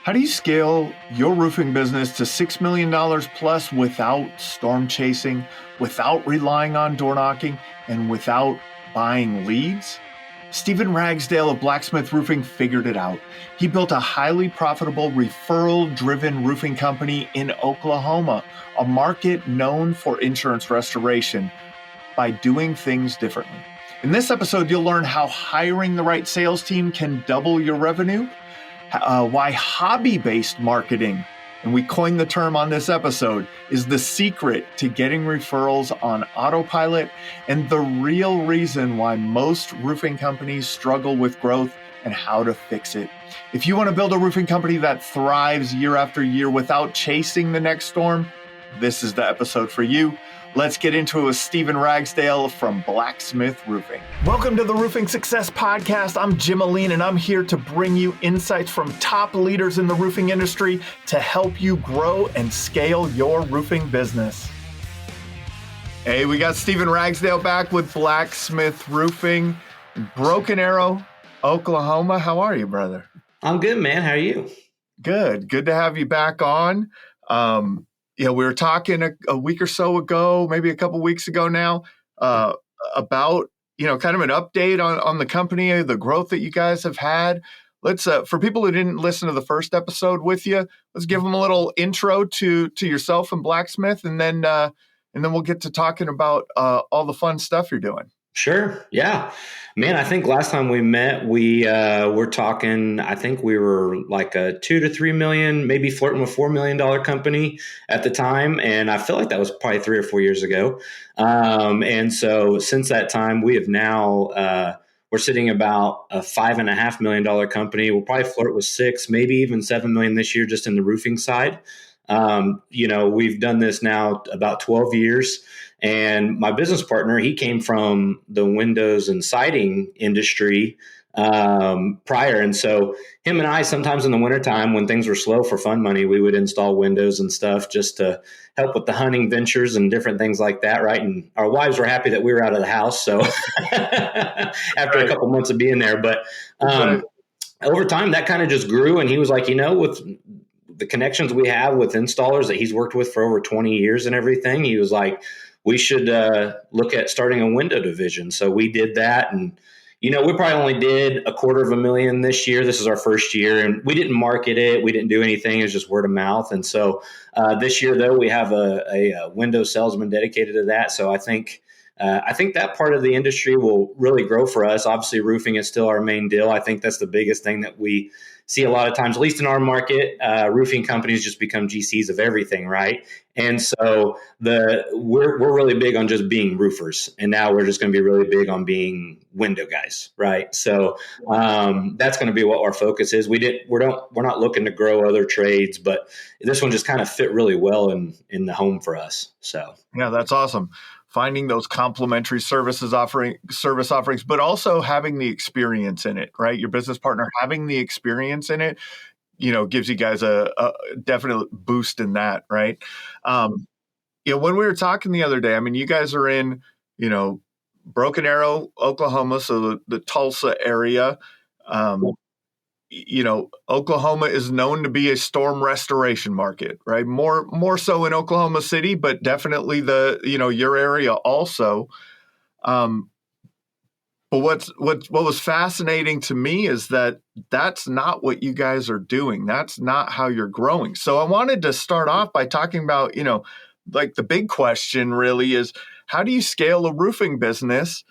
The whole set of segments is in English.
How do you scale your roofing business to $6 million plus without storm chasing, without relying on door knocking, and without buying leads? Stephen Ragsdale of Blacksmith Roofing figured it out. He built a highly profitable referral-driven roofing company in Oklahoma, a market known for insurance restoration, by doing things differently. In this episode, you'll learn how hiring the right sales team can double your revenue, why hobby-based marketing, and we coined the term on this episode, is the secret to getting referrals on autopilot, and the real reason why most roofing companies struggle with growth and how to fix it. If you want to build a roofing company that thrives year after year without chasing the next storm, this is the episode for you. Let's get into it with Stephen Ragsdale from Blacksmith Roofing. Welcome to the Roofing Success Podcast. I'm Jim Aline, and I'm here to bring you insights from top leaders in the roofing industry to help you grow and scale your roofing business. Hey, we got Stephen Ragsdale back with Blacksmith Roofing, Broken Arrow, Oklahoma. How are you, brother? I'm good, man. How are you? Good. Good to have you back on. We were talking a week or so ago, maybe a couple weeks ago now, about, kind of an update on the company, the growth that you guys have had. Let's, for people who didn't listen to the first episode with you, let's give them a little intro to yourself and Blacksmith, and then we'll get to talking about all the fun stuff you're doing. Sure. Yeah, man. I think last time we met, we were talking. I think we were like a $2 to $3 million, maybe flirting with $4 million company at the time, and I feel like that was probably 3 or 4 years ago. And so since that time, we have now we're sitting about a $5.5 million company. We'll probably flirt with 6, maybe even 7 million this year, just in the roofing side. We've done this now about 12 years. And my business partner, he came from the windows and siding industry prior. And so him and I, sometimes in the wintertime when things were slow for fun money, we would install windows and stuff just to help with the hunting ventures and different things like that, right? And our wives were happy that we were out of the house. So after a couple months of being there. But over time, that kind of just grew. And he was like, with the connections we have with installers that he's worked with for over 20 years and everything, he was like, we should look at starting a window division. So we did that. And, we probably only did $250,000 this year. This is our first year. And we didn't market it. We didn't do anything. It was just word of mouth. And so this year, though, we have a window salesman dedicated to that. So I think that part of the industry will really grow for us. Obviously, roofing is still our main deal. I think that's the biggest thing that we see a lot of times, at least in our market. Roofing companies just become GCs of everything, right? And so we're really big on just being roofers, and now we're just going to be really big on being window guys, right? So that's going to be what our focus is. We're not looking to grow other trades, but this one just kind of fit really well in the home for us. So yeah, that's awesome. Finding those complementary service offerings, but also having the experience in it, right? Your business partner having the experience in it, gives you guys a definite boost in that, right? When we were talking the other day, you guys are in, Broken Arrow, Oklahoma, so the Tulsa area. Oklahoma is known to be a storm restoration market, right? More so in Oklahoma City, but definitely your area also. But what was fascinating to me is that that's not what you guys are doing. That's not how you're growing. So I wanted to start off by talking about, like the big question really is, how do you scale a roofing business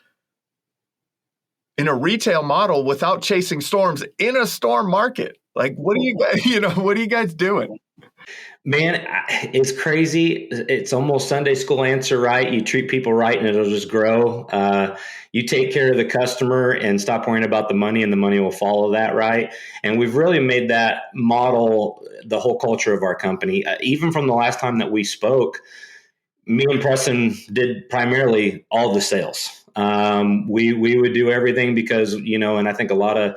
in a retail model without chasing storms in a storm market? Like, what are you guys doing? Man, it's crazy. It's almost Sunday school answer, right? You treat people right and it'll just grow. You take care of the customer and stop worrying about the money, and the money will follow that, right? And we've really made that model the whole culture of our company. Even from the last time that we spoke, me and Preston did primarily all the sales. We would do everything because, and I think a lot of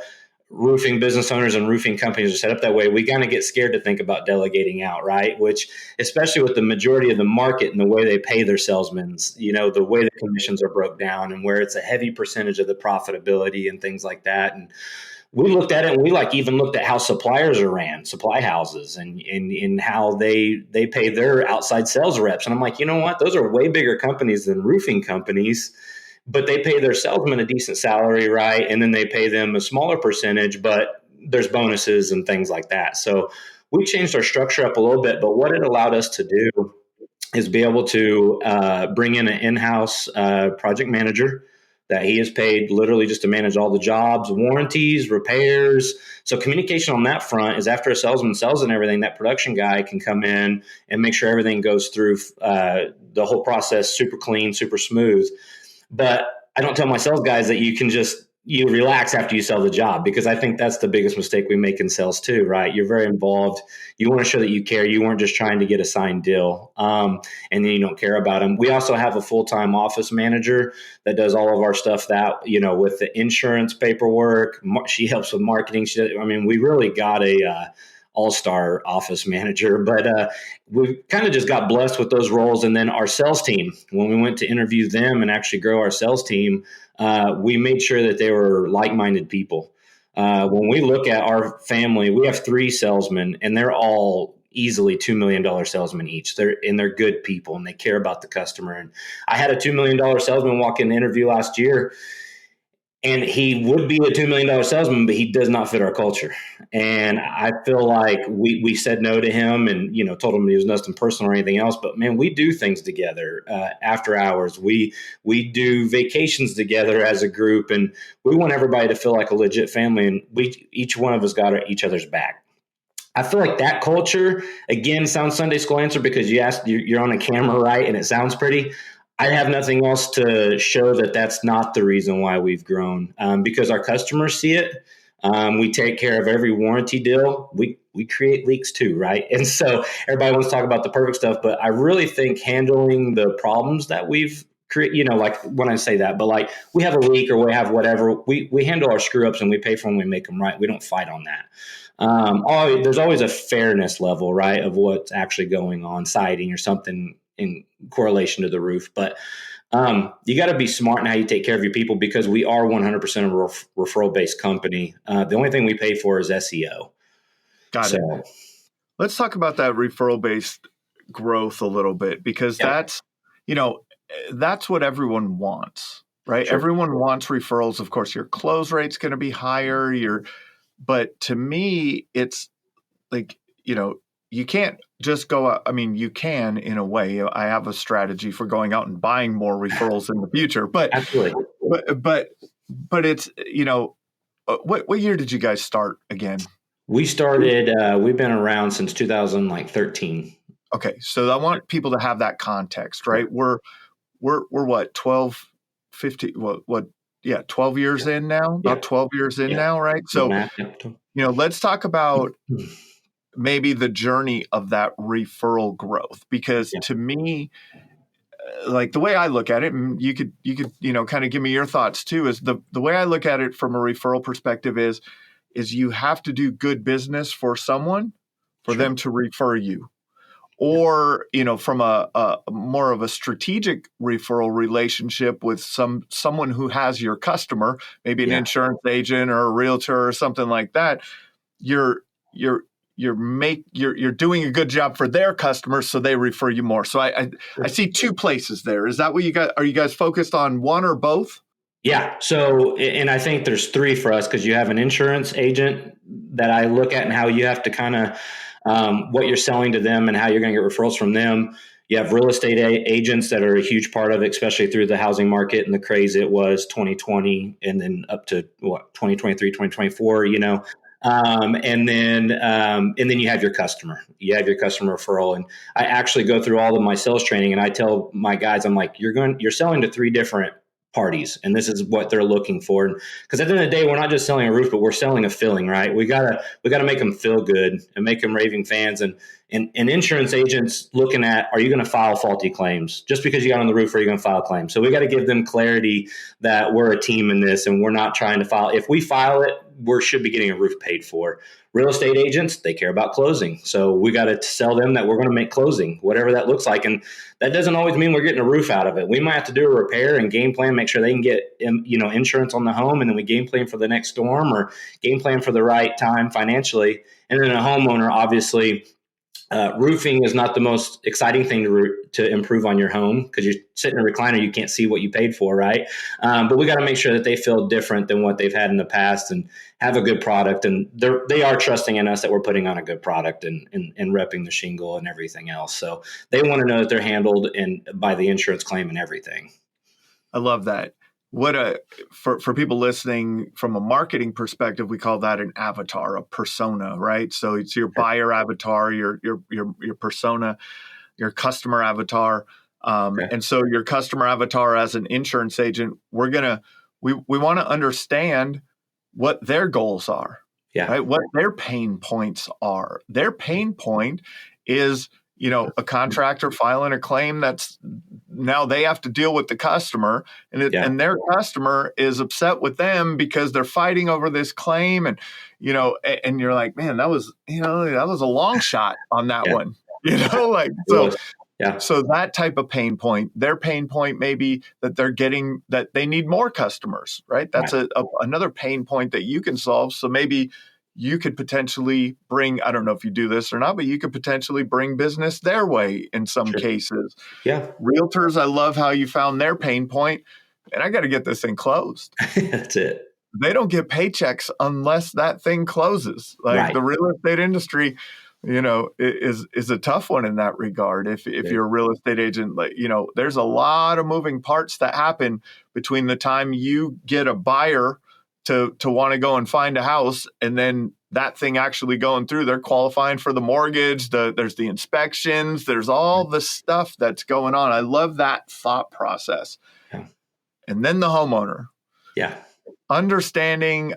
roofing business owners and roofing companies are set up that way. We kind of get scared to think about delegating out, right? Which, especially with the majority of the market and the way they pay their salesmen, the way the commissions are broke down and where it's a heavy percentage of the profitability and things like that. And we looked at it, and we like even looked at how suppliers are ran, supply houses, and how they pay their outside sales reps. And I'm like, you know what? Those are way bigger companies than roofing companies, but they pay their salesmen a decent salary, right? And then they pay them a smaller percentage, but there's bonuses and things like that. So we changed our structure up a little bit, but what it allowed us to do is be able to bring in an in-house project manager that he is paid literally just to manage all the jobs, warranties, repairs. So communication on that front is after a salesman sells and everything, that production guy can come in and make sure everything goes through the whole process super clean, super smooth. But I don't tell my sales guys that you relax after you sell the job, because I think that's the biggest mistake we make in sales too, right? You're very involved. You want to show that you care. You weren't just trying to get a signed deal, and then you don't care about them. We also have a full-time office manager that does all of our stuff that, with the insurance paperwork. She helps with marketing. We really got a all-star office manager, but we kind of just got blessed with those roles. And then our sales team, when we went to interview them and actually grow our sales team, we made sure that they were like-minded people. When we look at our family, we have 3 salesmen, and they're all easily $2 million salesmen each. They're good people, and they care about the customer. And I had a $2 million salesman walk in the interview last year, and he would be a $2 million salesman, but he does not fit our culture. And I feel like we said no to him, and, told him he was nothing personal or anything else. But man, we do things together after hours. We do vacations together as a group, and we want everybody to feel like a legit family. And each one of us got each other's back. I feel like that culture, again, sounds Sunday school answer because you're on a camera, right? And it sounds pretty. I have nothing else to show that that's not the reason why we've grown, because our customers see it. We take care of every warranty deal. We create leaks too, right? And so everybody wants to talk about the perfect stuff, but I really think handling the problems that we've created, like when I say that, but like we have a leak or we have whatever, we handle our screw ups and we pay for them, we make them right. We don't fight on that. There's always a fairness level, right, of what's actually going on, siding or something in correlation to the roof. But you got to be smart in how you take care of your people, because we are 100% a referral-based company. The only thing we pay for is SEO. Got it. Let's talk about that referral-based growth a little bit, because that's what everyone wants, right? Sure. Everyone wants referrals. Of course, your close rate's going to be higher. But to me, it's like, you can't just go out. I mean, you can in a way. I have a strategy for going out and buying more referrals in the future. But absolutely. But it's, what year did you guys start again? We started. We've been around since 2013. Okay, so I want people to have that context, right? We're what, 12, 15, what? Yeah, 12 years in now. About 12 years in now, right? So let's talk about maybe the journey of that referral growth, because to me, like the way I look at it, and you could kind of give me your thoughts too, is the way I look at it from a referral perspective is you have to do good business for someone for them to refer you, or from a more of a strategic referral relationship with someone who has your customer, maybe an insurance agent or a realtor or something like that. You're doing a good job for their customers, so they refer you more. So I see 2 places there. Is that what you got? Are you guys focused on one or both? Yeah. So, and I think there's 3 for us, because you have an insurance agent that I look at and how you have to kind of what you're selling to them and how you're going to get referrals from them. You have real estate agents that are a huge part of it, especially through the housing market and the craze it was 2020 and then up to 2023, 2024, and then you have your customer. You have your customer referral. And I actually go through all of my sales training, and I tell my guys, I'm like, you're selling to 3 different parties, and this is what they're looking for. Because at the end of the day, we're not just selling a roof, but we're selling a feeling, right? We gotta make them feel good and make them raving fans. And And insurance agents looking at, are you going to file faulty claims? Just because you got on the roof, are you going to file claims? So we got to give them clarity that we're a team in this and we're not trying to file. If we file it, we should be getting a roof paid for. Real estate agents, they care about closing. So we got to tell them that we're going to make closing, whatever that looks like. And that doesn't always mean we're getting a roof out of it. We might have to do a repair and game plan, make sure they can get, insurance on the home. And then we game plan for the next storm or game plan for the right time financially. And then a homeowner, obviously, roofing is not the most exciting thing to improve on your home because you're sitting in a recliner, you can't see what you paid for, right? But we got to make sure that they feel different than what they've had in the past and have a good product. And they are trusting in us that we're putting on a good product and repping the shingle and everything else. So they want to know that they're handled by the insurance claim and everything. I love that. For people listening from a marketing perspective, we call that an avatar, a persona, right? So it's your buyer avatar, your persona, your customer avatar. And so your customer avatar as an insurance agent, we want to understand what their goals are, right? What their pain points are. Their pain point is, a contractor filing a claim that's now they have to deal with the customer and their customer is upset with them because they're fighting over this claim. And, and you're like, man, that was a long shot on that one, So that type of pain point, their pain point may be that that they need more customers, right? That's another pain point that you can solve. So maybe you could potentially bring, I don't know if you do this or not, but you could potentially bring business their way in some cases. Yeah. Realtors, I love how you found their pain point, and I got to get this thing closed. That's it. They don't get paychecks unless that thing closes. The real estate industry, is a tough one in that regard. If you're a real estate agent, there's a lot of moving parts that happen between the time you get a buyer to want to go and find a house, and then that thing actually going through, they're qualifying for the mortgage, there's the inspections, there's all the stuff that's going on. I love that thought process. Yeah. And then the homeowner. Yeah. I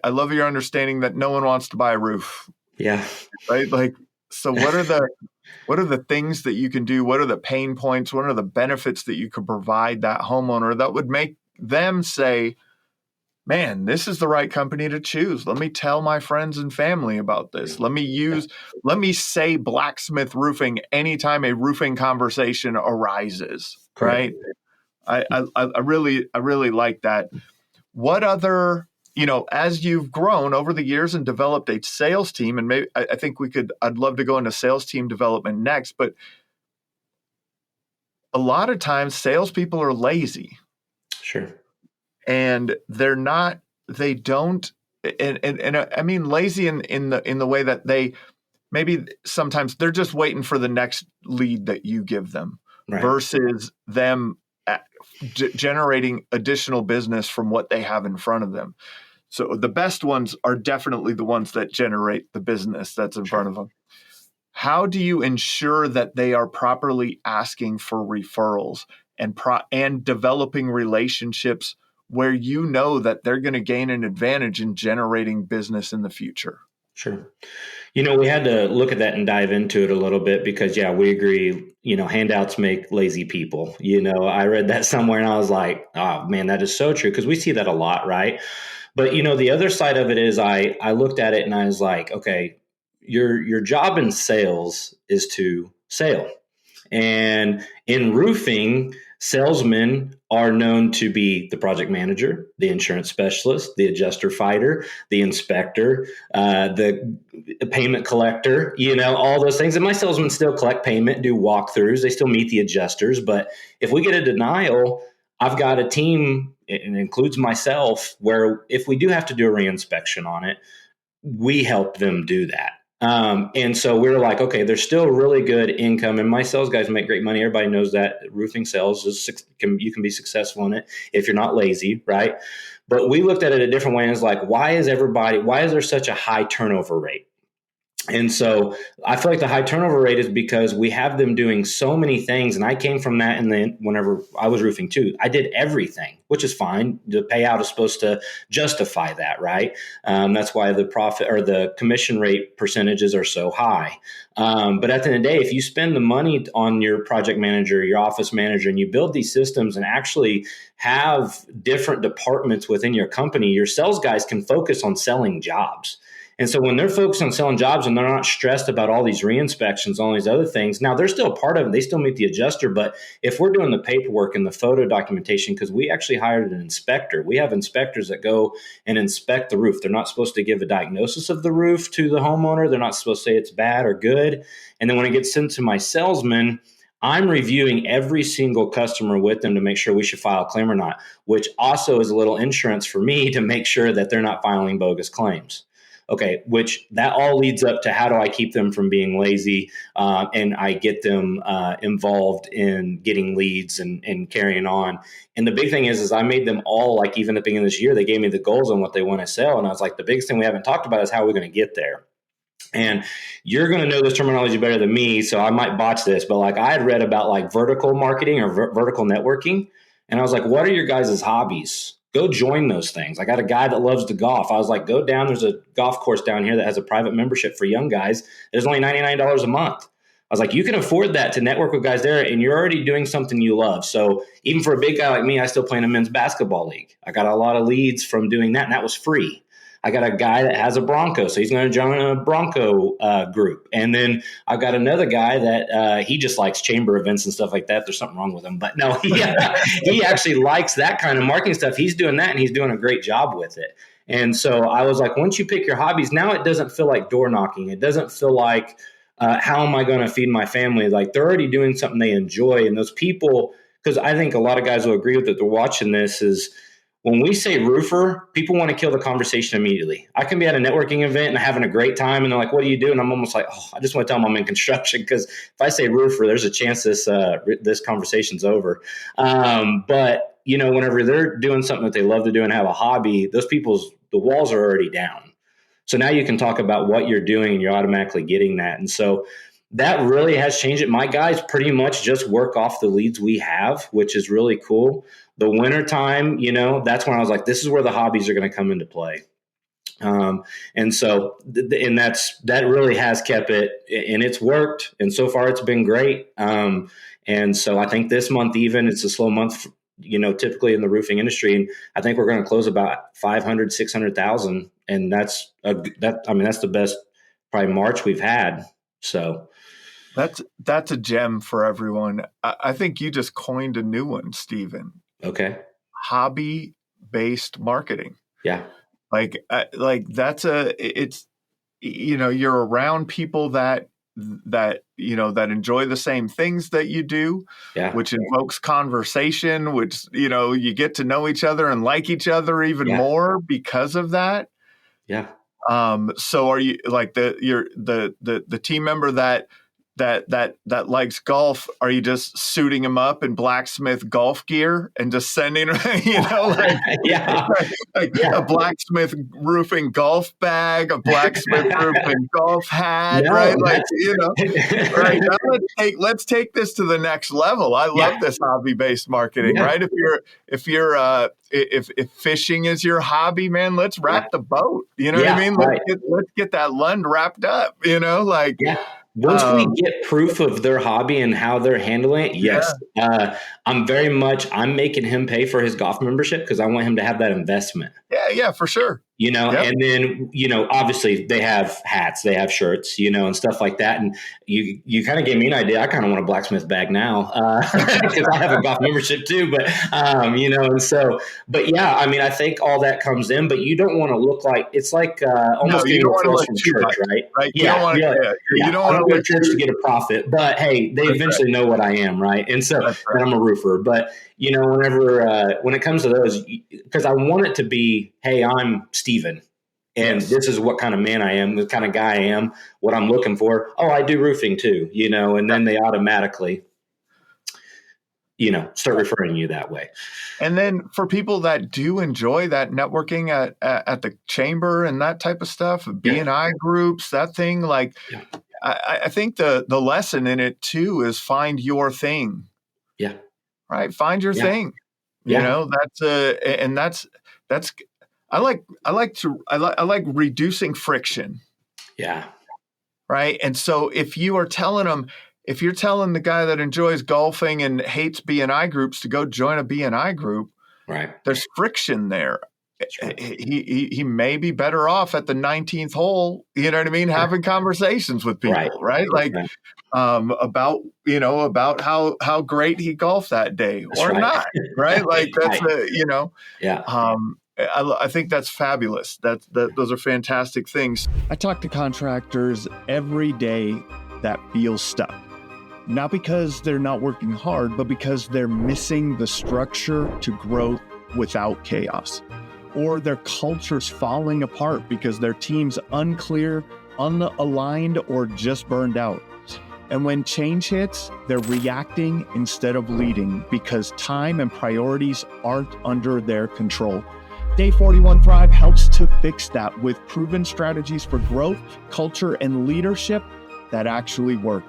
love your understanding that no one wants to buy a roof. Yeah. Right? So what are the things that you can do? What are the pain points? What are the benefits that you could provide that homeowner that would make them say, man, this is the right company to choose. Let me tell my friends and family about this. Let me say Blacksmith Roofing anytime a roofing conversation arises, right? I really like that. What other, as you've grown over the years and developed a sales team, and maybe I'd love to go into sales team development next, but a lot of times salespeople are lazy. Sure. And they don't, and I mean lazy in the way that they maybe sometimes they're just waiting for the next lead that you give them versus them generating additional business from what they have in front of them. So the best ones are definitely the ones that generate the business that's in front of them. How do you ensure that they are properly asking for referrals and developing relationships where that they're going to gain an advantage in generating business in the future? Sure. We had to look at that and dive into it a little bit because, we agree, handouts make lazy people. I read that somewhere and I was like, oh, man, that is so true because we see that a lot, right? But, the other side of it is I looked at it and I was like, okay, your job in sales is to sell. And in roofing, salesmen are known to be the project manager, the insurance specialist, the adjuster fighter, the inspector, the payment collector, all those things. And my salesmen still collect payment, do walkthroughs. They still meet the adjusters. But if we get a denial, I've got a team, and it includes myself, where if we do have to do a reinspection on it, we help them do that. And so we're like, okay, there's still really good income, and my sales guys make great money. Everybody knows that roofing sales you can be successful in it if you're not lazy, right? But we looked at it a different way and it's like, why is there such a high turnover rate? And so I feel like the high turnover rate is because we have them doing so many things. And I came from that. And then whenever I was roofing too, I did everything, which is fine. The payout is supposed to justify that, right? That's why the profit or the commission rate percentages are so high. But at the end of the day, if you spend the money on your project manager, your office manager, and you build these systems and actually have different departments within your company, your sales guys can focus on selling jobs. And so when they're focused on selling jobs and they're not stressed about all these re-inspections, all these other things, now they're still a part of it. They still meet the adjuster. But if we're doing the paperwork and the photo documentation, because we actually hired an inspector, we have inspectors that go and inspect the roof. They're not supposed to give a diagnosis of the roof to the homeowner. They're not supposed to say it's bad or good. And then when it gets sent to my salesman, I'm reviewing every single customer with them to make sure we should file a claim or not, which also is a little insurance for me to make sure that they're not filing bogus claims. Okay, which that all leads up to how do I keep them from being lazy and I get them involved in getting leads and carrying on. And the big thing is I made them all, like even at the beginning of this year, they gave me the goals on what they want to sell. And I was like, the biggest thing we haven't talked about is how we're going to get there. And you're going to know this terminology better than me, so I might botch this, but like I had read about like vertical marketing or vertical networking. And I was like, what are your guys' hobbies? Go join those things. I got a guy that loves to golf. I was like, go down. There's a golf course down here that has a private membership for young guys. It's only $99 a month. I was like, you can afford that to network with guys there, and you're already doing something you love. So even for a big guy like me, I still play in a men's basketball league. I got a lot of leads from doing that, and that was free. I got a guy that has a Bronco, so he's going to join a Bronco group. And then I've got another guy that he just likes chamber events and stuff like that. There's something wrong with him. But no, he actually likes that kind of marketing stuff. He's doing that, and he's doing a great job with it. And so I was like, once you pick your hobbies, now it doesn't feel like door knocking. It doesn't feel like, how am I going to feed my family? Like they're already doing something they enjoy. And those people, because I think a lot of guys will agree with it, they're watching this is, when we say roofer, people want to kill the conversation immediately. I can be at a networking event and having a great time, and they're like, what do you do? And I'm almost like, I just want to tell them I'm in construction, because if I say roofer, there's a chance this conversation's over. But, whenever they're doing something that they love to do and have a hobby, the walls are already down. So now you can talk about what you're doing, and you're automatically getting that. And so that really has changed it. My guys pretty much just work off the leads we have, which is really cool. The winter time, that's when I was like, this is where the hobbies are going to come into play. And so, that really has kept it, and it's worked. And so far it's been great. And so I think this month, even it's a slow month, typically in the roofing industry. And I think we're going to close about 500, 600,000. And that's the best probably March we've had. So that's a gem for everyone. I think you just coined a new one, Stephen. Okay. Hobby-based marketing. Yeah. Like you're around people that enjoy the same things that you do, yeah. which invokes conversation, which, you get to know each other and like each other even more because of that. Yeah. So are you like the team member that likes golf? Are you just suiting him up in Blacksmith golf gear and just sending a Blacksmith roofing golf bag, a Blacksmith roofing golf hat, right? Right. Now let's take this to the next level. I love this hobby-based marketing, right? If fishing is your hobby, man, let's wrap the boat. You know what I mean? Let's get that Lund wrapped up. Once we get proof of their hobby and how they're handling it, yes. I'm making him pay for his golf membership because I want him to have that investment. Yeah, for sure. And then, obviously they have hats, they have shirts, and stuff like that. And you kind of gave me an idea. I kind of want a Blacksmith bag now because I have a golf membership too. But, I think all that comes in, but you don't want to look like, it's like almost getting referrals from church, right? You don't want to go to church to get a profit, but hey, they eventually know what I am, right? And so I'm a roofer. But, when it comes to those, because I want it to be, hey, I'm Steven, and this is what kind of man I am, the kind of guy I am, what I'm looking for. Oh, I do roofing too, and then they automatically. start referring you that way. And then for people that do enjoy that networking at the chamber and that type of stuff, B&I groups, that thing, like, I think the lesson in it too is find your thing. Yeah. Right. Find your thing. Yeah. I like reducing friction. Yeah. Right. And so if you're telling the guy that enjoys golfing and hates B&I groups to go join a B&I group, right, there's friction there. Right. He may be better off at the 19th hole, you know what I mean, having conversations with people, right? Like about how great he golfed that day or not, right? Like that's I think that's fabulous. Those are fantastic things. I talk to contractors every day that feel stuck. Not because they're not working hard, but because they're missing the structure to growth without chaos. Or their culture's falling apart because their team's unclear, unaligned, or just burned out. And when change hits, they're reacting instead of leading because time and priorities aren't under their control. Day 41 Thrive helps to fix that with proven strategies for growth, culture, and leadership that actually work.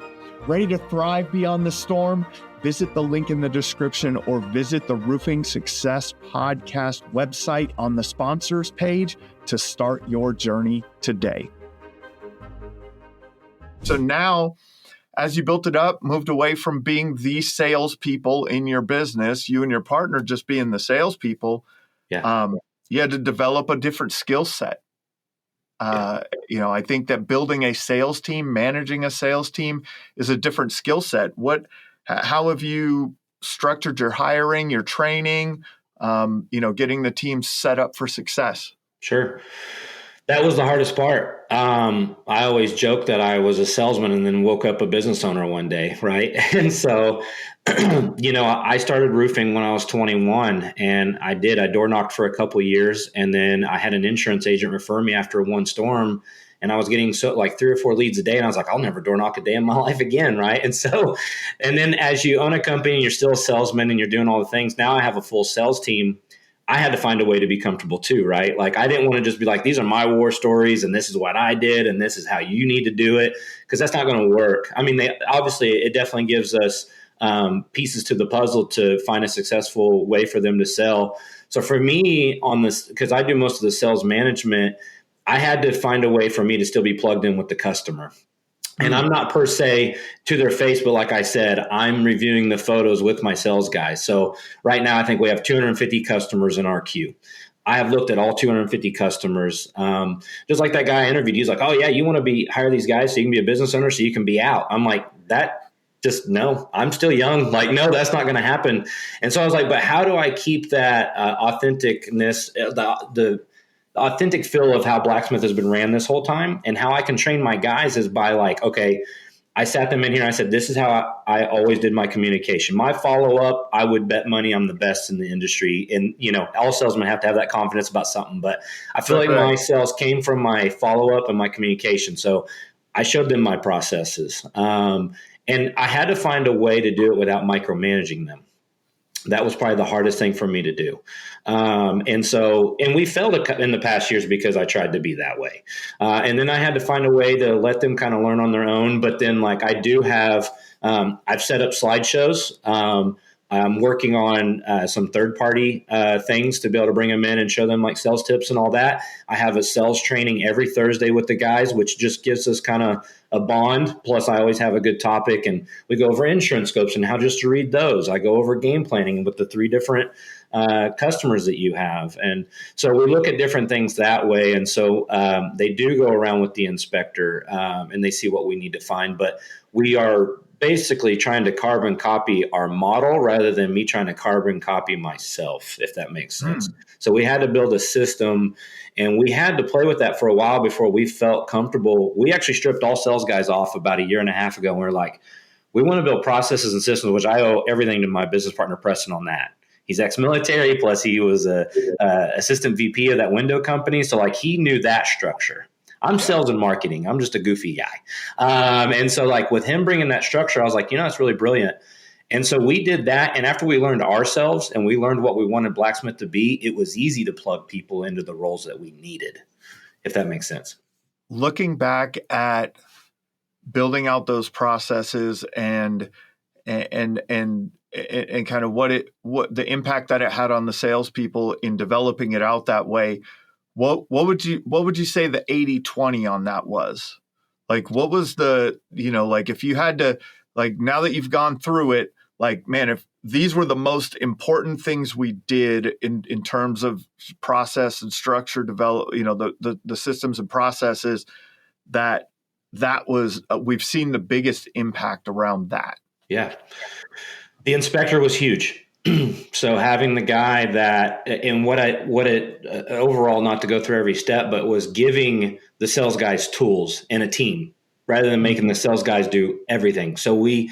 Ready to thrive beyond the storm? Visit the link in the description or visit the Roofing Success Podcast website on the sponsors page to start your journey today. So now, as you built it up, moved away from being the salespeople in your business, you and your partner just being the salespeople, you had to develop a different skill set. I think that building a sales team, managing a sales team is a different skill set. How have you structured your hiring, your training, getting the team set up for success? Sure. That was the hardest part. I always joke that I was a salesman and then woke up a business owner one day, right? And so, I started roofing when I was 21, and I door knocked for a couple of years, and then I had an insurance agent refer me after one storm, and I was getting 3 or 4 leads a day, and I was like, I'll never door knock a day in my life again, right? And so, and then as you own a company and you're still a salesman and you're doing all the things, now I have a full sales team. I had to find a way to be comfortable too, right? Like I didn't want to just be like, these are my war stories and this is what I did and this is how you need to do it, because that's not going to work. I mean, obviously it definitely gives us pieces to the puzzle to find a successful way for them to sell. So for me on this, because I do most of the sales management, I had to find a way for me to still be plugged in with the customer. And I'm not per se to their face, but like I said, I'm reviewing the photos with my sales guys. So right now, I think we have 250 customers in our queue. I have looked at all 250 customers. Just like that guy I interviewed, he's like, oh yeah, you want to hire these guys so you can be a business owner so you can be out. I'm like, no, I'm still young. Like, no, that's not going to happen. And so I was like, but how do I keep that authenticness, the authentic feel of how Blacksmith has been ran this whole time, and how I can train my guys is by like, okay, I sat them in here and I said, this is how I always did my communication. My follow-up, I would bet money I'm the best in the industry. And, all salesmen have to have that confidence about something, but I feel like my sales came from my follow-up and my communication. So I showed them my processes. And I had to find a way to do it without micromanaging them. That was probably the hardest thing for me to do. And we failed in the past years because I tried to be that way. And then I had to find a way to let them kind of learn on their own. But then like I do have, I've set up slideshows. I'm working on some third-party things to be able to bring them in and show them like sales tips and all that. I have a sales training every Thursday with the guys, which just gives us kind of a bond. Plus, I always have a good topic, and we go over insurance scopes and how just to read those. I go over game planning with the 3 different customers that you have. And so we look at different things that way. And so they do go around with the inspector and they see what we need to find. But we are basically trying to carbon copy our model rather than me trying to carbon copy myself, if that makes sense. So we had to build a system, and we had to play with that for a while before we felt comfortable. We actually stripped all sales guys off about 1.5 years ago. And we're like, we want to build processes and systems, which I owe everything to my business partner, Preston, on that. He's ex-military, plus he was a assistant VP of that window company. So like he knew that structure. I'm sales and marketing. I'm just a goofy guy. And so like with him bringing that structure, I was like, that's really brilliant. And so we did that. And after we learned ourselves and we learned what we wanted Blacksmith to be, it was easy to plug people into the roles that we needed, if that makes sense. Looking back at building out those processes and kind of what the impact that it had on the salespeople in developing it out that way, what would you say the 80-20 on that was? Like, what was the, like, if you had to, like, now that you've gone through it, like, man, if these were the most important things we did in terms of process and structure, develop, the systems and processes, that was, we've seen the biggest impact around that. Yeah. The inspector was huge. So having the guy that, and what it overall, not to go through every step, but was giving the sales guys tools and a team rather than making the sales guys do everything. So we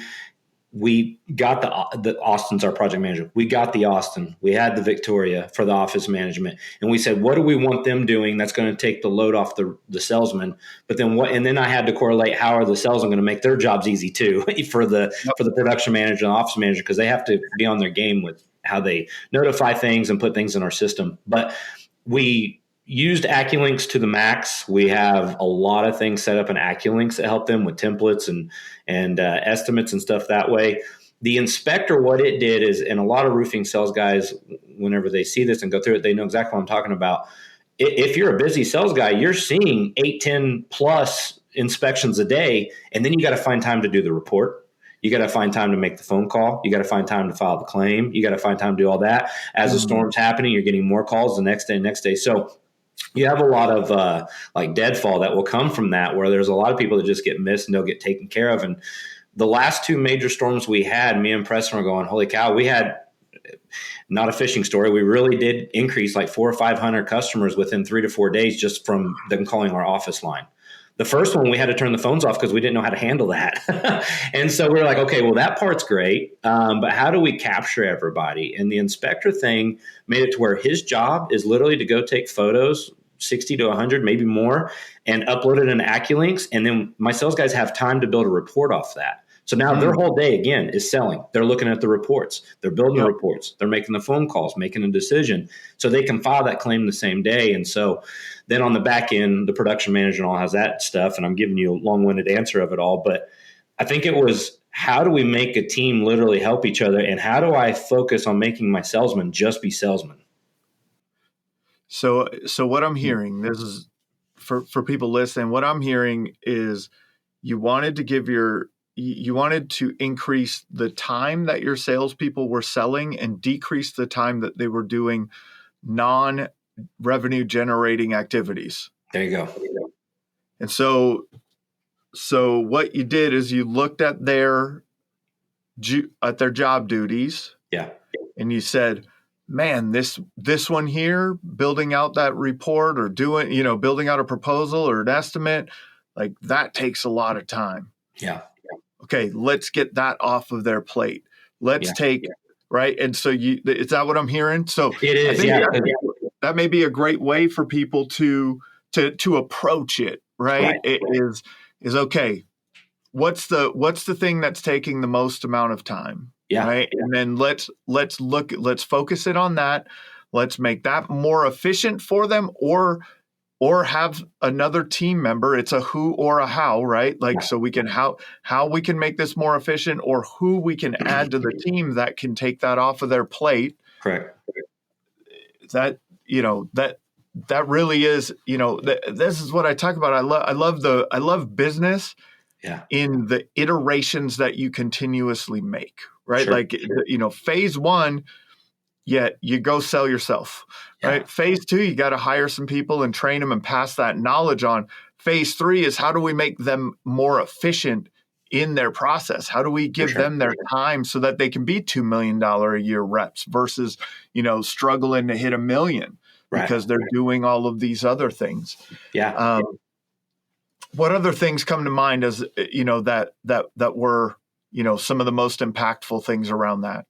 got the Austin's our project manager. We got the Austin. We had the Victoria for the office management. And we said, what do we want them doing that's going to take the load off the salesman? But then what? And then I had to correlate how are the salesmen going to make their jobs easy too for the production manager and the office manager, because they have to be on their game with how they notify things and put things in our system. But we used AccuLinks to the max. We have a lot of things set up in AccuLinks that help them with templates and estimates and stuff that way. The inspector, what it did is, and a lot of roofing sales guys, whenever they see this and go through it, they know exactly what I'm talking about. If you're a busy sales guy, you're seeing 8, 10 plus inspections a day, and then you got to find time to do the report. You got to find time to make the phone call. You got to find time to file the claim. You got to find time to do all that. As the storm's happening, you're getting more calls the next day. So you have a lot of like deadfall that will come from that, where there's a lot of people that just get missed and they'll get taken care of. And the last 2 major storms we had, me and Preston were going, holy cow, we had not a fishing story. We really did increase like 400 or 500 customers within 3 to 4 days just from them calling our office line. The first one, we had to turn the phones off because we didn't know how to handle that. And so we were like, okay, well, that part's great. But how do we capture everybody? And the inspector thing made it to where his job is literally to go take photos, 60 to 100, maybe more, and upload it in AccuLinks. And then my sales guys have time to build a report off that. So now their whole day, again, is selling. They're looking at the reports. They're building the reports. They're making the phone calls, making a decision so they can file that claim the same day. And so then on the back end, the production manager and all has that stuff. And I'm giving you a long-winded answer of it all. But I think it was, how do we make a team literally help each other? And how do I focus on making my salesmen just be salesmen? So what I'm hearing, this is for people listening, what I'm hearing is you wanted to increase the time that your salespeople were selling and decrease the time that they were doing non-revenue generating activities. There you go. And so what you did is you looked at their job duties. Yeah. And you said, man, this one here, building out that report or building out a proposal or an estimate, like that takes a lot of time. Yeah. Okay, let's get that off of their plate. Let's take, right? And so is that what I'm hearing? So it is, that may be a great way for people to approach it, right? It is okay. What's the thing that's taking the most amount of time? Yeah. Right. And then let's focus it on that. Let's make that more efficient for them, or have another team member. It's a who or a how, right? Like, so we can, how we can make this more efficient, or who we can add to the team that can take that off of their plate. Correct. That really is, this is what I talk about. I love business in the iterations that you continuously make, right? Sure. Like, phase 1, you go sell yourself, right? Phase 2, you got to hire some people and train them and pass that knowledge on. Phase 3 is, how do we make them more efficient in their process? How do we give them their time so that they can be $2 million a year reps versus, struggling to hit $1 million because they're doing all of these other things. Yeah. What other things come to mind as, that were, some of the most impactful things around that?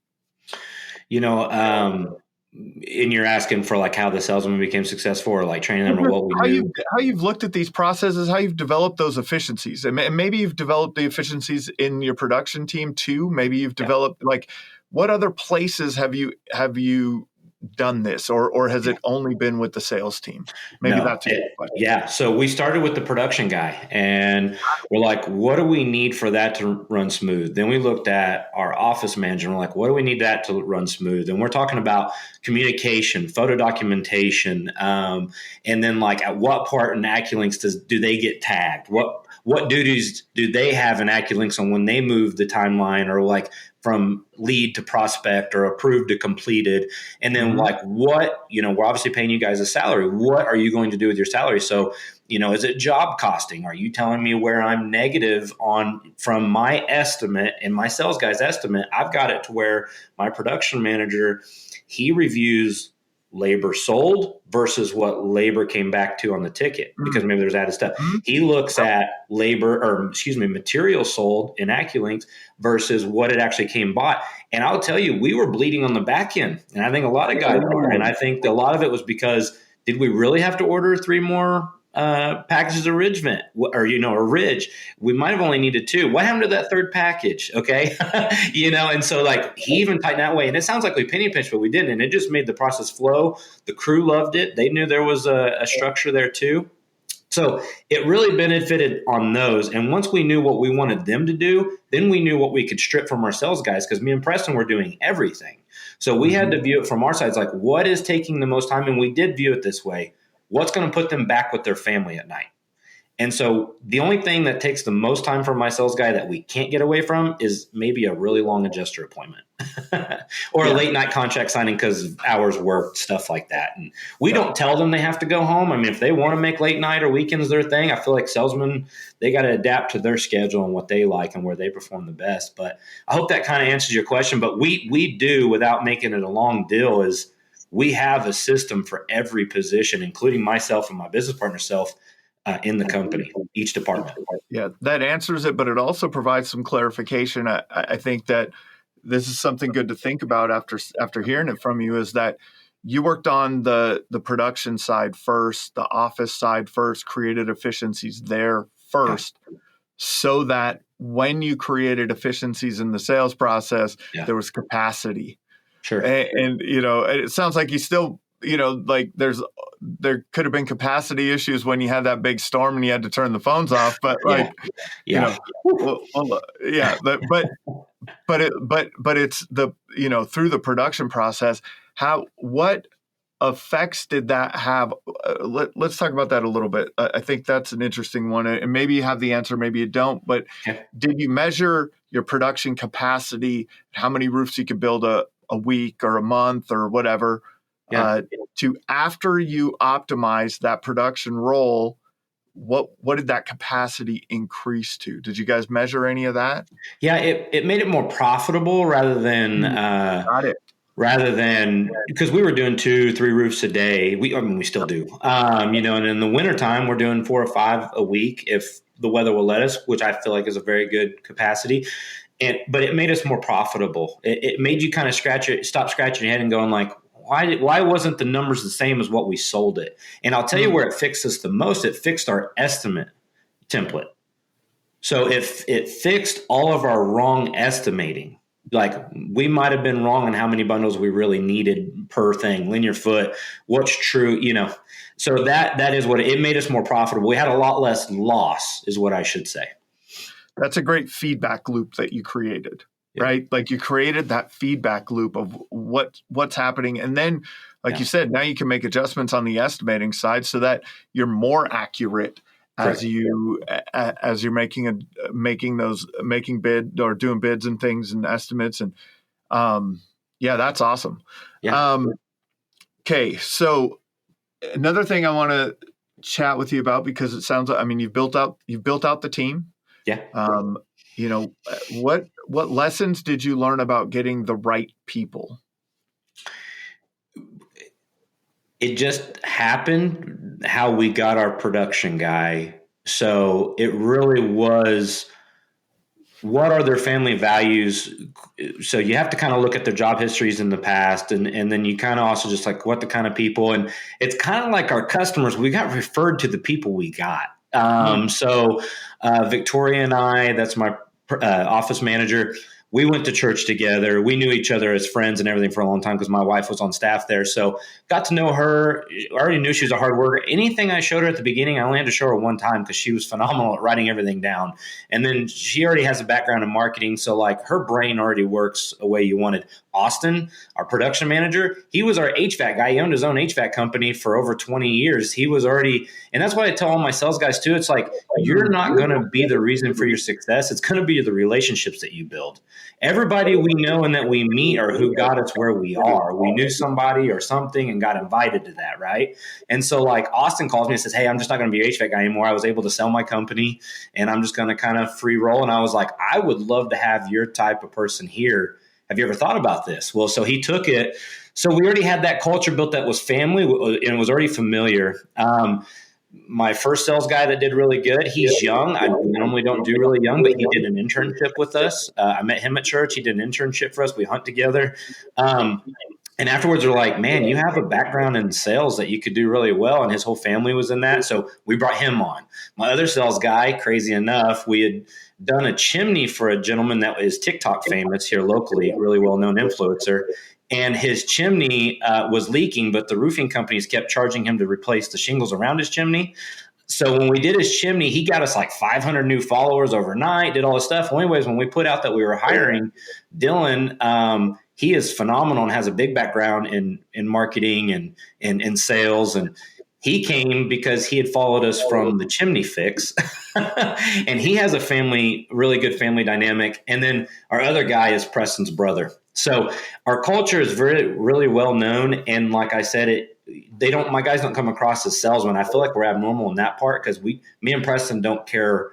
And you're asking for like how the salesman became successful, or like training them, or what we knew. How you've looked at these processes, how you've developed those efficiencies, and maybe you've developed the efficiencies in your production team too. Maybe you've developed like what other places have you done this, or has it only been with the sales team? Maybe No. that's a good question. Yeah. So we started with the production guy, and we're like, what do we need for that to run smooth? Then we looked at our office manager and we're like, what do we need that to run smooth? And we're talking about communication, photo documentation, and then like at what part in AccuLinks do they get tagged? What duties do they have in AccuLinks on when they move the timeline, or like from lead to prospect or approved to completed? And then like what, we're obviously paying you guys a salary. What are you going to do with your salary? So, is it job costing? Are you telling me where I'm negative on from my estimate and my sales guy's estimate? I've got it to where my production manager, he reviews labor sold versus what labor came back to on the ticket, because maybe there's added stuff. He looks at material sold in AccuLinks versus what it actually came bought. And I'll tell you, we were bleeding on the back end. And I think a lot of guys are. And I think a lot of it was because, did we really have to order 3 more packages of Ridge Vent, or Ridge? We might have only needed 2. What happened to that 3rd package? Okay. And so like he even tightened that way, and it sounds like we penny pinched, but we didn't. And it just made the process flow. The crew loved it. They knew there was a structure there too. So it really benefited on those. And once we knew what we wanted them to do, then we knew what we could strip from our sales guys, because me and Preston were doing everything. So we had to view it from our sides, like what is taking the most time? And we did view it this way. What's going to put them back with their family at night? And so the only thing that takes the most time from my sales guy that we can't get away from is maybe a really long adjuster appointment or a late night contract signing because of hours worked, stuff like that. And we don't tell them they have to go home. I mean, if they want to make late night or weekends their thing, I feel like salesmen, they got to adapt to their schedule and what they like and where they perform the best. But I hope that kind of answers your question. But we do, without making it a long deal, is we have a system for every position, including myself and my business partner self, in the company, each department. Yeah, that answers it, but it also provides some clarification. I think that this is something good to think about after hearing it from you, is that you worked on the production side first, the office side first, created efficiencies there first, so that when you created efficiencies in the sales process, there was capacity. Sure. And it sounds like you still, like there could have been capacity issues when you had that big storm and you had to turn the phones off, but but it's the, through the production process, what effects did that have? Let's talk about that a little bit. I think that's an interesting one, and maybe you have the answer, maybe you don't, but did you measure your production capacity, how many roofs you could build a week or a month or whatever, to after you optimize that production role, what did that capacity increase to? Did you guys measure any of that? Yeah, it made it more profitable rather than Got it. Rather than, because we were doing 2-3 roofs a day. We still do. And in the wintertime, we're doing 4 or 5 a week if the weather will let us, which I feel like is a very good capacity. But it made us more profitable. It made you kind of stop scratching your head and going like, why wasn't the numbers the same as what we sold it? And I'll tell you where it fixed us the most. It fixed our estimate template. So if it fixed all of our wrong estimating, like we might have been wrong on how many bundles we really needed per thing, linear foot, what's true, So that is what it made us more profitable. We had a lot less loss, is what I should say. That's a great feedback loop that you created, right? Like you created that feedback loop of what's happening. And then, like you said, now you can make adjustments on the estimating side so that you're more accurate as you're making bid or doing bids and things and estimates. And that's awesome. Yeah. Okay. So another thing I want to chat with you about, because it sounds like, you've built out the team. Yeah. What lessons did you learn about getting the right people? It just happened how we got our production guy. So it really was what are their family values? So you have to kind of look at their job histories in the past, and then you kind of also just like what the kind of people, and it's kind of like our customers, we got referred to the people we got. So Victoria and I, that's my office manager, we went to church together. We knew each other as friends and everything for a long time because my wife was on staff there. So got to know her. I already knew she was a hard worker. Anything I showed her at the beginning, I only had to show her one time because she was phenomenal at writing everything down. And then she already has a background in marketing. So like her brain already works a way you wanted. Austin, our production manager, he was our HVAC guy. He owned his own HVAC company for over 20 years. He was already, and that's why I tell all my sales guys too, it's like, you're not going to be the reason for your success. It's going to be the relationships that you build. Everybody we know and that we meet are who got us where we are. We knew somebody or something and got invited to that, right? And so like Austin calls me and says, hey, I'm just not going to be your HVAC guy anymore. I was able to sell my company and I'm just going to kind of free roll. And I was like, I would love to have your type of person here. Have you ever thought about this? Well, so he took it. So we already had that culture built that was family and it was already familiar. My first sales guy that did really good, he's young. I normally don't do really young, but he did an internship with us. I met him at church. He did an internship for us. We hunt together. And afterwards, we're like, man, you have a background in sales that you could do really well. And his whole family was in that. So we brought him on. My other sales guy, crazy enough, we had done a chimney for a gentleman that is TikTok famous here locally, really well-known influencer. And his chimney was leaking, but the roofing companies kept charging him to replace the shingles around his chimney. So when we did his chimney, he got us like 500 new followers overnight, did all this stuff. Well, anyways, when we put out that we were hiring Dylan, he is phenomenal and has a big background in marketing and in sales. And he came because he had followed us from the chimney fix. And he has a really good family dynamic. And then our other guy is Preston's brother. So our culture is really well known. And like I said, my guys don't come across as salesmen. I feel like we're abnormal in that part because me and Preston don't care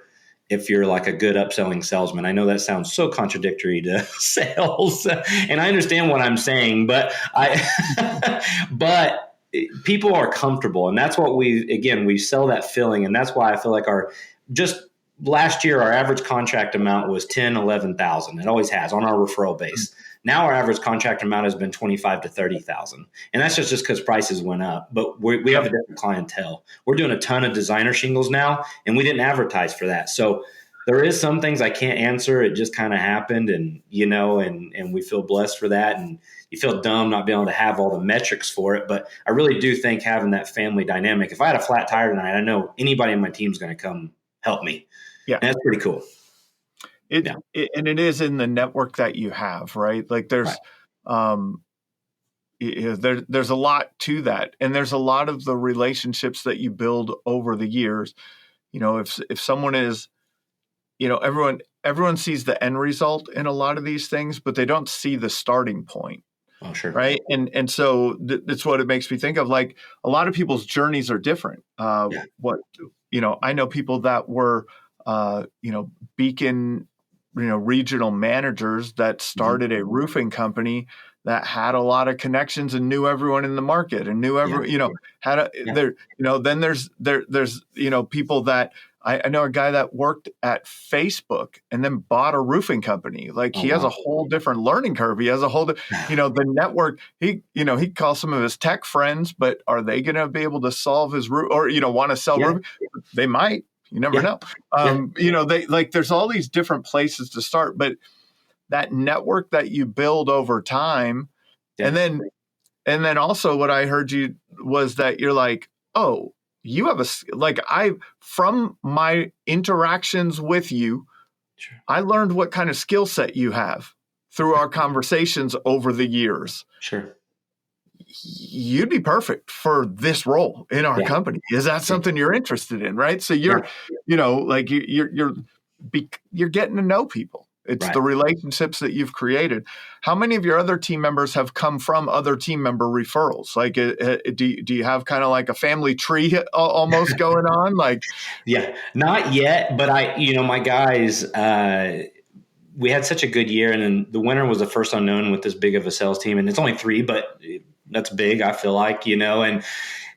if you're like a good upselling salesman. I know that sounds so contradictory to sales, and I understand what I'm saying, but but people are comfortable, and that's what we sell that feeling, and that's why I feel like just last year our average contract amount was 10, 11,000. It always has on our referral base. Now our average contract amount has been 25 to 30,000. And that's just because prices went up, but we have a different clientele. We're doing a ton of designer shingles now, and we didn't advertise for that. So there is some things I can't answer. It just kind of happened, and and we feel blessed for that. And you feel dumb not being able to have all the metrics for it. But I really do think having that family dynamic, if I had a flat tire tonight, I know anybody in my team is going to come help me. Yeah. And that's pretty cool. And it is in the network that you have, right? Like there's a lot to that, and there's a lot of the relationships that you build over the years. If someone is, everyone sees the end result in a lot of these things, but they don't see the starting point. Oh, sure. Right. And so that's what it makes me think of. Like a lot of people's journeys are different. I know people that were, Beacon, regional managers that started a roofing company that had a lot of connections and knew everyone in the market and knew then there's people that I know a guy that worked at Facebook and then bought a roofing company. Like he has a whole different learning curve. He has a whole, the network. He calls some of his tech friends, but are they going to be able to solve his roof or want to sell roofing? They might. You never know. There's all these different places to start, but that network that you build over time, and then also what I heard you was that you're like, oh, you have from my interactions with you, sure, I learned what kind of skill set you have through our conversations over the years. Sure. You'd be perfect for this role in our company. Is that something you're interested in? Right. So you're getting to know people. It's the relationships that you've created. How many of your other team members have come from other team member referrals? Like, do you have kind of like a family tree almost going on? Like, not yet, but my guys, we had such a good year, and then the winter was the first unknown with this big of a sales team, and it's only 3, but that's big, I feel like, and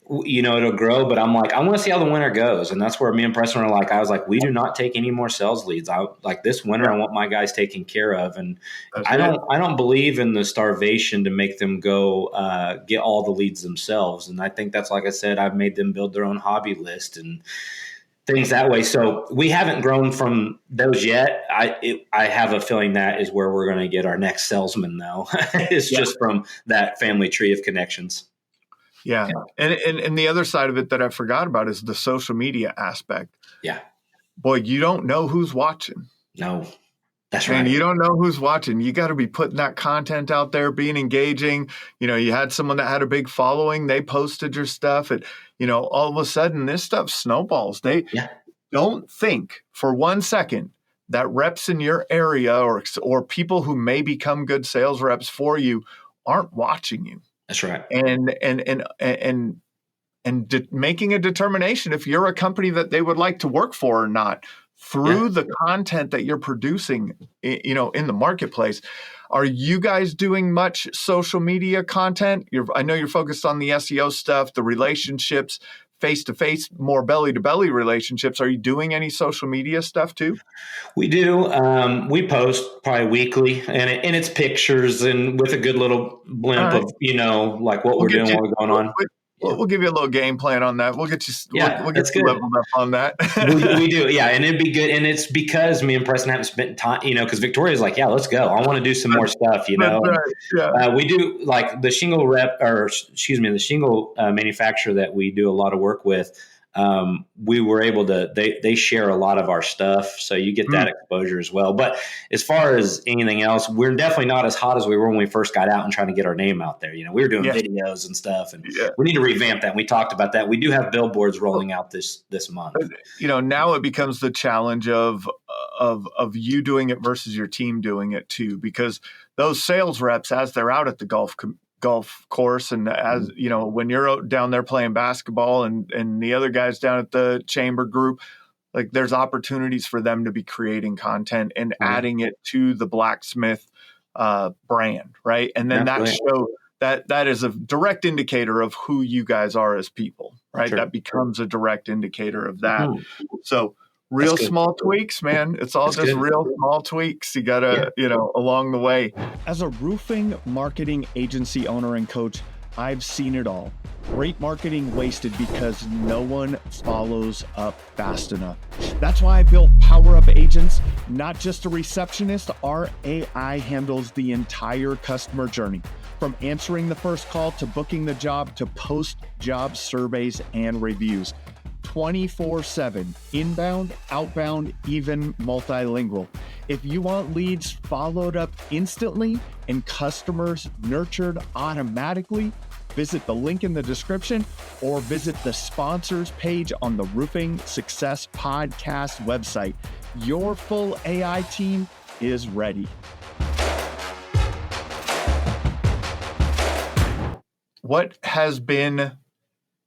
it'll grow, but I'm like, I want to see how the winter goes. And that's where me and Preston are like, I was like, we do not take any more sales leads. I like this winter, I want my guys taken care of. And I don't believe in the starvation to make them go get all the leads themselves. And I think that's, like I said, I've made them build their own hobby list and things that way. So we haven't grown from those yet. I have a feeling that is where we're going to get our next salesman though. It's just from that family tree of connections. Yeah. And the other side of it that I forgot about is the social media aspect. Yeah. Boy, you don't know who's watching. No, that's right. And you don't know who's watching. You got to be putting that content out there, being engaging. You had someone that had a big following. They posted your stuff. And, all of a sudden this stuff snowballs. They don't think for 1 second that reps in your area or people who may become good sales reps for you aren't watching you. That's right. And making a determination if you're a company that they would like to work for or not through the content that you're producing, in the marketplace. Are you guys doing much social media content? I know you're focused on the SEO stuff, the relationships, face-to-face, more belly-to-belly relationships. Are you doing any social media stuff too? We do. We post probably weekly, and it's pictures and with a good little blimp of like what we're doing, what we're going on. We'll give you a little game plan on that. We'll get you. We'll get you leveled up on that. we do, yeah, and it'd be good. And it's because me and Preston haven't spent time, because Victoria's like, yeah, let's go. I want to do some more stuff, Right. Yeah. We do like the shingle the shingle manufacturer that we do a lot of work with. We were able to, they share a lot of our stuff. So you get that exposure as well. But as far as anything else, we're definitely not as hot as we were when we first got out and trying to get our name out there. We were doing videos and stuff, and we need to revamp that. And we talked about that. We do have billboards rolling out this month. Now it becomes the challenge of you doing it versus your team doing it too, because those sales reps, as they're out at the golf course, and as when you're out down there playing basketball and the other guys down at the chamber group, like there's opportunities for them to be creating content and adding it to the Blacksmith brand, right? And then that is a direct indicator of who you guys are as people, right? Sure. That becomes a direct indicator of that. So real small tweaks, man. It's all just real small tweaks. You gotta, along the way. As a roofing marketing agency owner and coach, I've seen it all. Great marketing wasted because no one follows up fast enough. That's why I built Power Up Agents, not just a receptionist. Our AI handles the entire customer journey, from answering the first call to booking the job to post-job surveys and reviews. 24/7, inbound, outbound, even multilingual. If you want leads followed up instantly and customers nurtured automatically, visit the link in the description or visit the sponsors page on the Roofing Success Podcast website. Your full AI team is ready. What has been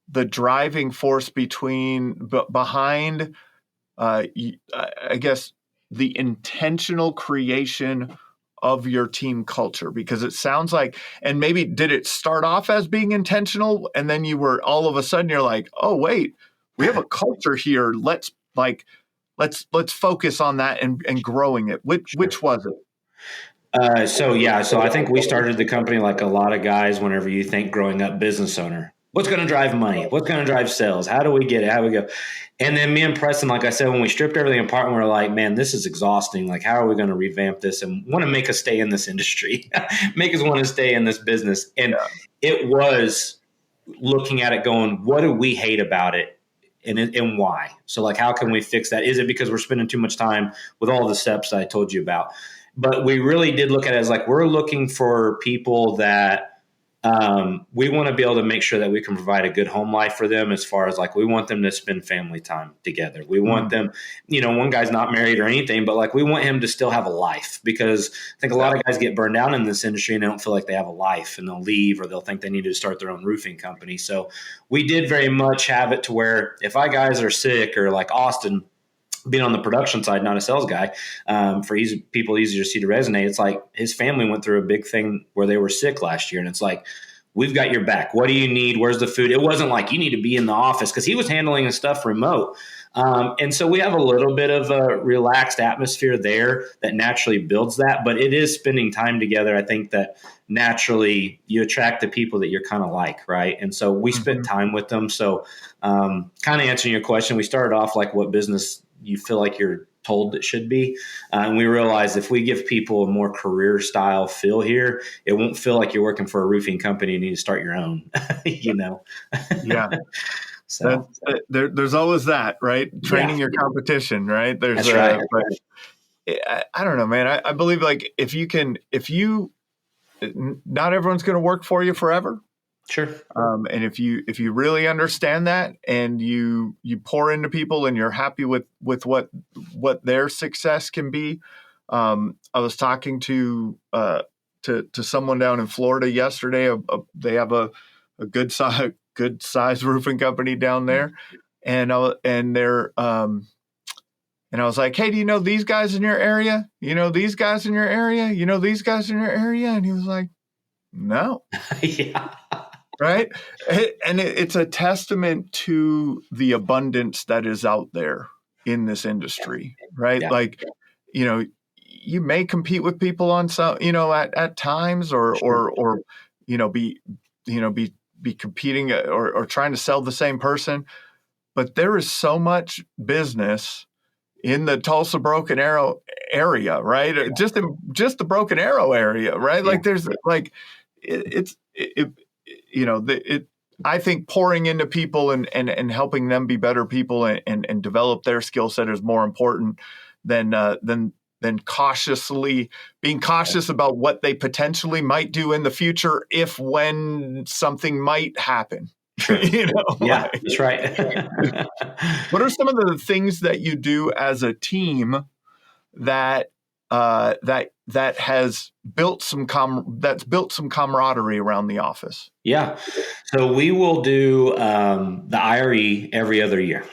the driving force behind, I guess, the intentional creation of your team culture? Because it sounds like, and maybe did it start off as being intentional, and then you were all of a sudden you're like, oh wait, we have a culture here. Let's focus on that and growing it. Which was it? So I think we started the company like a lot of guys. Whenever you think growing up business owner, what's going to drive money? What's going to drive sales? How do we get it? How do we go? And then me and Preston, like I said, when we stripped everything apart, we were like, man, this is exhausting. Like, how are we going to revamp this and want to make us stay in this industry, make us want to stay in this business? And it was looking at it going, what do we hate about it? And why? So like, how can we fix that? Is it because we're spending too much time with all the steps that I told you about? But we really did look at it as like, we're looking for people that we want to be able to make sure that we can provide a good home life for them, as far as like, we want them to spend family time together. We want them, one guy's not married or anything, but like, we want him to still have a life, because I think a lot of guys get burned down in this industry and they don't feel like they have a life, and they'll leave, or they'll think they need to start their own roofing company. So we did very much have it to where if our guys are sick, or like Austin, being on the production side, not a sales guy, for people easier to see to resonate. It's like his family went through a big thing where they were sick last year. And it's like, we've got your back. What do you need? Where's the food? It wasn't like you need to be in the office because he was handling his stuff remote. And so we have a little bit of a relaxed atmosphere there that naturally builds that, but it is spending time together. I think that naturally you attract the people that you're kind of like, right? And so we spent time with them. So kind of answering your question, we started off like what business you feel like you're told it should be. And we realized if we give people a more career style feel here, it won't feel like you're working for a roofing company and you need to start your own, you know? Yeah. So there's always that, right? Training your competition, right? There's that's right. But I don't know, man. I believe like if not everyone's going to work for you forever. Sure. And if you really understand that and you pour into people and you're happy with what their success can be. I was talking to someone down in Florida yesterday. They have a good size roofing company down there, and I was like, hey, do you know these guys in your area? You know these guys in your area? You know these guys in your area? And he was like, no. Yeah. Right. And it's a testament to the abundance that is out there in this industry, right? Yeah. Like, you may compete with people on some, at times or be competing or trying to sell the same person. But there is so much business in the Tulsa Broken Arrow area, right? Yeah. Just the Broken Arrow area, right? Yeah. Like there's like I think pouring into people and helping them be better people and develop their skill set is more important than being cautious about what they potentially might do in the future when something might happen. Sure. Yeah, that's right. What are some of the things that you do as a team that has built some camaraderie around the office? Yeah, so we will do the IRE every other year.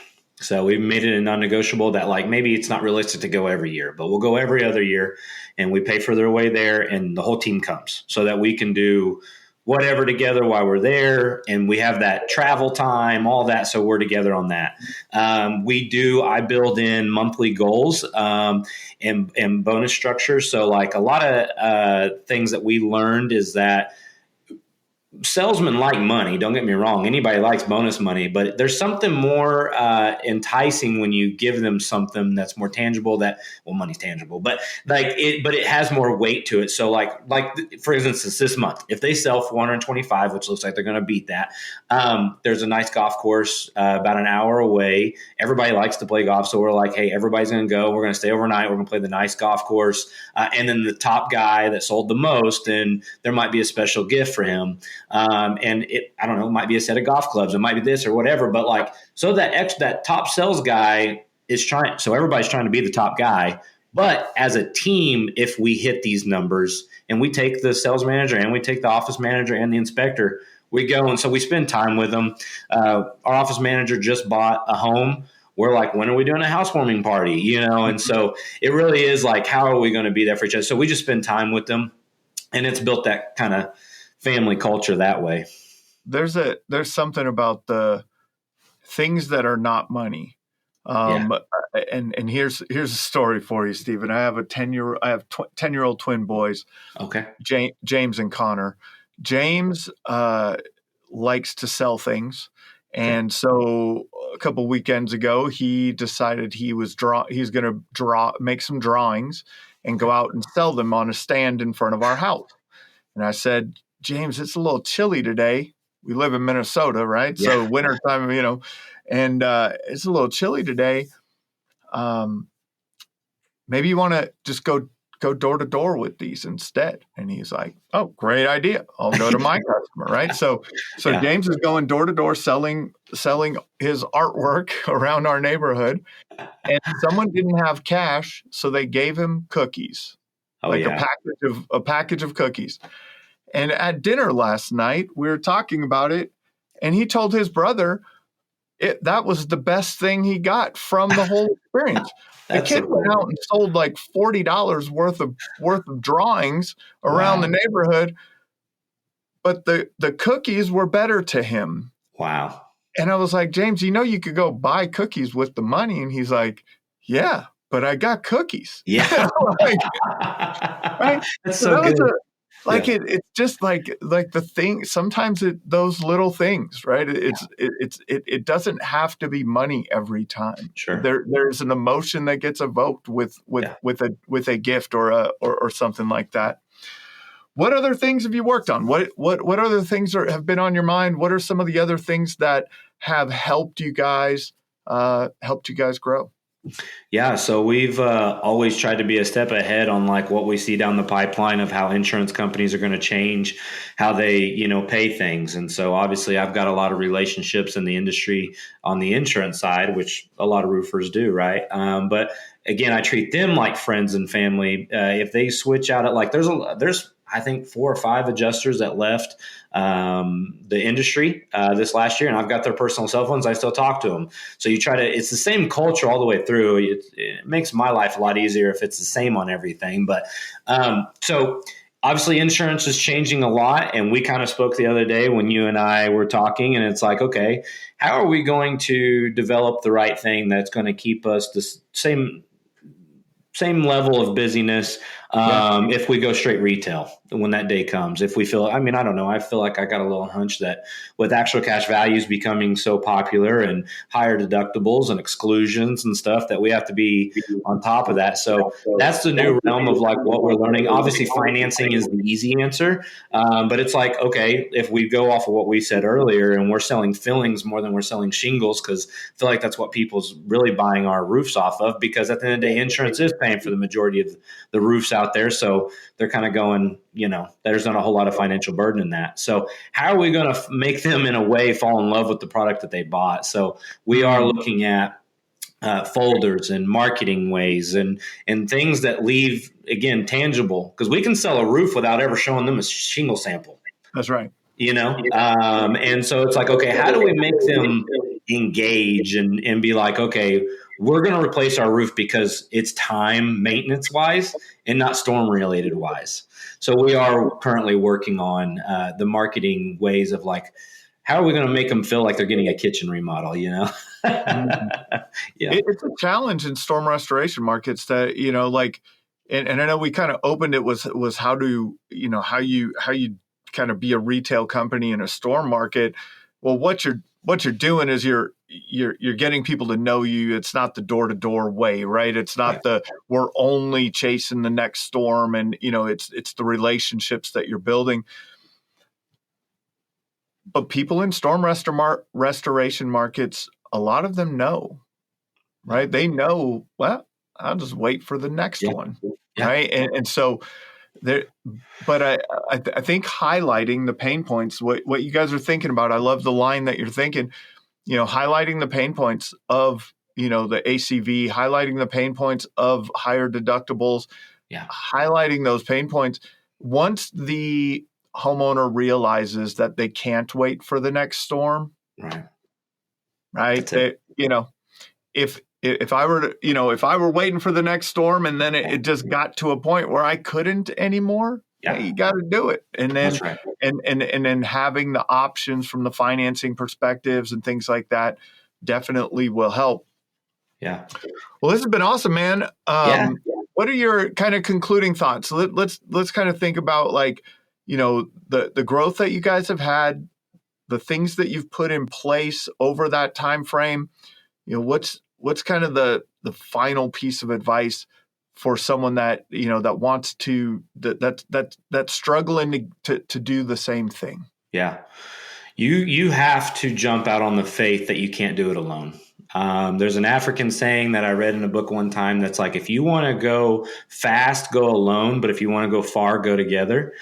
So we've made it a non-negotiable that like maybe it's not realistic to go every year, but we'll go every other year, and we pay for their way there, and the whole team comes so that we can do whatever together while we're there, and we have that travel time, all that, so we're together on that. I build in monthly goals and bonus structures. So like a lot of things that we learned is that salesmen like money. Don't get me wrong. Anybody likes bonus money, but there's something more enticing when you give them something that's more tangible. Money's tangible, but it has more weight to it. So like for instance, this month, if they sell 425, which looks like they're going to beat that, there's a nice golf course about an hour away. Everybody likes to play golf, so we're like, hey, everybody's going to go. We're going to stay overnight. We're going to play the nice golf course, and then the top guy that sold the most, and there might be a special gift for him. And I don't know, it might be a set of golf clubs, it might be this or whatever, but like, so that top sales guy so everybody's trying to be the top guy. But as a team, if we hit these numbers and we take the sales manager and we take the office manager and the inspector, we go. And so we spend time with them. Our office manager just bought a home. We're like, when are we doing a housewarming party? And so it really is like, how are we going to be there for each other? So we just spend time with them, and it's built that kind of family culture that way. There's something about the things that are not money. And here's a story for you, Stephen. I have 10-year-old twin boys. Okay. James and Connor. James likes to sell things. And so a couple weekends ago, he decided he's going to make some drawings and go out and sell them on a stand in front of our house. And I said, James, it's a little chilly today. We live in Minnesota, right? Yeah. So wintertime, and it's a little chilly today. Maybe you want to just go door to door with these instead. And he's like, oh, great idea. I'll go to my customer, right? So yeah. James is going door to door selling his artwork around our neighborhood. And someone didn't have cash, so they gave him cookies, a package of cookies. And at dinner last night, we were talking about it, and he told his brother that was the best thing he got from the whole experience. The kid went out and sold like $40 worth of drawings around the neighborhood, but the cookies were better to him. Wow. And I was like, James, you could go buy cookies with the money. And he's like, yeah, but I got cookies. Yeah. Like, right. That's So so that was good. Yeah. it's just like the thing. Sometimes those little things, right? It doesn't have to be money every time. Sure. There's an emotion that gets evoked with Yeah. a gift or something like that. What other things have you worked on? What other things have been on your mind? What are some of the other things that have helped you guys grow? Yeah, so we've always tried to be a step ahead on like what we see down the pipeline of how insurance companies are going to change how they, pay things. And so obviously I've got a lot of relationships in the industry on the insurance side, which a lot of roofers do, right? But again, I treat them like friends and family. If they switch out at like there's I think 4 or 5 adjusters that left the industry this last year, and I've got their personal cell phones. I still talk to them. So it's the same culture all the way through. It makes my life a lot easier if it's the same on everything. But so obviously insurance is changing a lot. And we kind of spoke the other day when you and I were talking, and it's like, okay, how are we going to develop the right thing that's going to keep us the same level of busyness if we go straight retail when that day comes? If we feel, I don't know, I feel like I got a little hunch that with actual cash values becoming so popular and higher deductibles and exclusions and stuff, that we have to be on top of that. So that's the new realm of like what we're learning. Obviously financing is the easy answer, but it's like, okay, if we go off of what we said earlier and we're selling fillings more than we're selling shingles, because I feel like that's what people's really buying our roofs off of, because at the end of the day, insurance is paying for the majority of the roofs out there. So they're kind of going, there's not a whole lot of financial burden in that. So how are we going to make them in a way fall in love with the product that they bought? So we are looking at folders and marketing ways and things that leave, again, tangible, because we can sell a roof without ever showing them a shingle sample. That's right. And so it's like, okay, how do we make them engage and be like, okay, we're going to replace our roof because it's time maintenance wise and not storm related wise. So we are currently working on the marketing ways of like, how are we going to make them feel like they're getting a kitchen remodel, Yeah. It's a challenge in storm restoration markets that, and I know we kind of opened it was how you kind of be a retail company in a storm market. Well, what you're doing is you're getting people to know you. It's not the door-to-door way, right? It's not we're only chasing the next storm, and it's the relationships that you're building. But people in storm restoration markets, a lot of them know, right? They know, well, I'll just wait for the next one, right? And so there, but I think highlighting the pain points, what you guys are thinking about, I love the line that you're thinking, highlighting the pain points of, the ACV, highlighting the pain points of higher deductibles, highlighting those pain points. Once the homeowner realizes that they can't wait for the next storm, right? If I were if I were waiting for the next storm and then it just got to a point where I couldn't anymore, you got to do it. And then and then having the options from the financing perspectives and things like that definitely will help. Yeah. Well, this has been awesome, man. What are your kind of concluding thoughts? Let's kind of think about like, the growth that you guys have had, the things that you've put in place over that time frame. What's kind of the final piece of advice for someone that that wants to that's struggling to do the same thing? Yeah, you have to jump out on the faith that you can't do it alone. There's an African saying that I read in a book one time that's like, if you want to go fast, go alone, but if you want to go far, go together.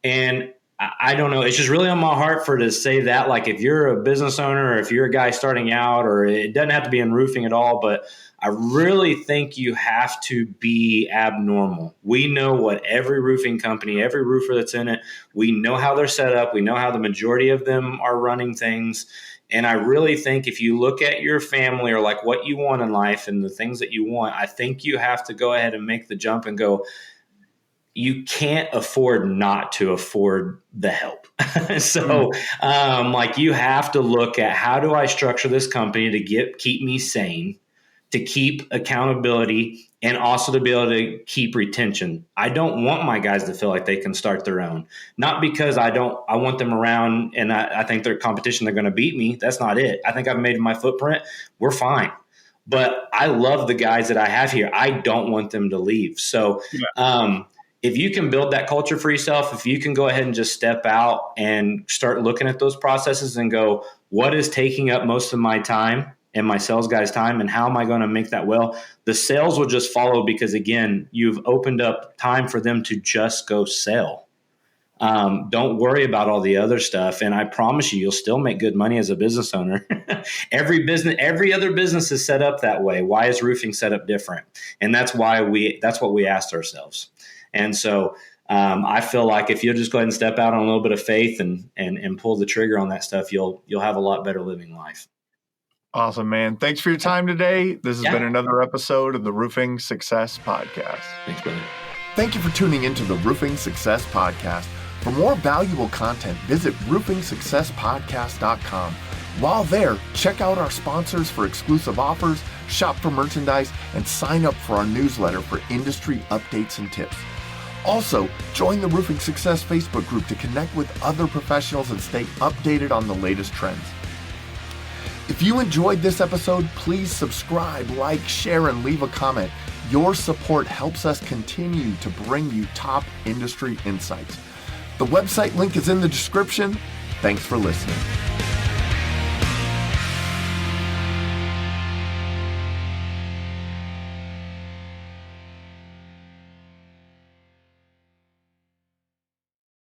And I don't know. It's just really on my heart to say that, like, if you're a business owner or if you're a guy starting out, or it doesn't have to be in roofing at all, but I really think you have to be abnormal. We know what every roofing company, every roofer that's in it, we know how they're set up. We know how the majority of them are running things. And I really think if you look at your family or like what you want in life and the things that you want, I think you have to go ahead and make the jump and go, you can't afford not to afford the help. So, like, you have to look at, how do I structure this company to keep me sane, to keep accountability, and also to be able to keep retention. I don't want my guys to feel like they can start their own. Not because I want them around and I think they're competition, they're going to beat me. That's not it. I think I've made my footprint. We're fine. But I love the guys that I have here. I don't want them to leave. So if you can build that culture for yourself, if you can go ahead and just step out and start looking at those processes and go, what is taking up most of my time and my sales guys' time, and how am I going to make that well? The sales will just follow, because, again, you've opened up time for them to just go sell. Don't worry about all the other stuff. And I promise you'll still make good money as a business owner. Every other business is set up that way. Why is roofing set up different? And that's what we asked ourselves. And so I feel like if you'll just go ahead and step out on a little bit of faith and pull the trigger on that stuff, you'll have a lot better living life. Awesome, man. Thanks for your time today. This has been another episode of the Roofing Success Podcast. Thanks, brother. Thank you for tuning into the Roofing Success Podcast. For more valuable content, visit roofingsuccesspodcast.com. While there, check out our sponsors for exclusive offers, shop for merchandise, and sign up for our newsletter for industry updates and tips. Also, join the Roofing Success Facebook group to connect with other professionals and stay updated on the latest trends. If you enjoyed this episode, please subscribe, like, share, and leave a comment. Your support helps us continue to bring you top industry insights. The website link is in the description. Thanks for listening.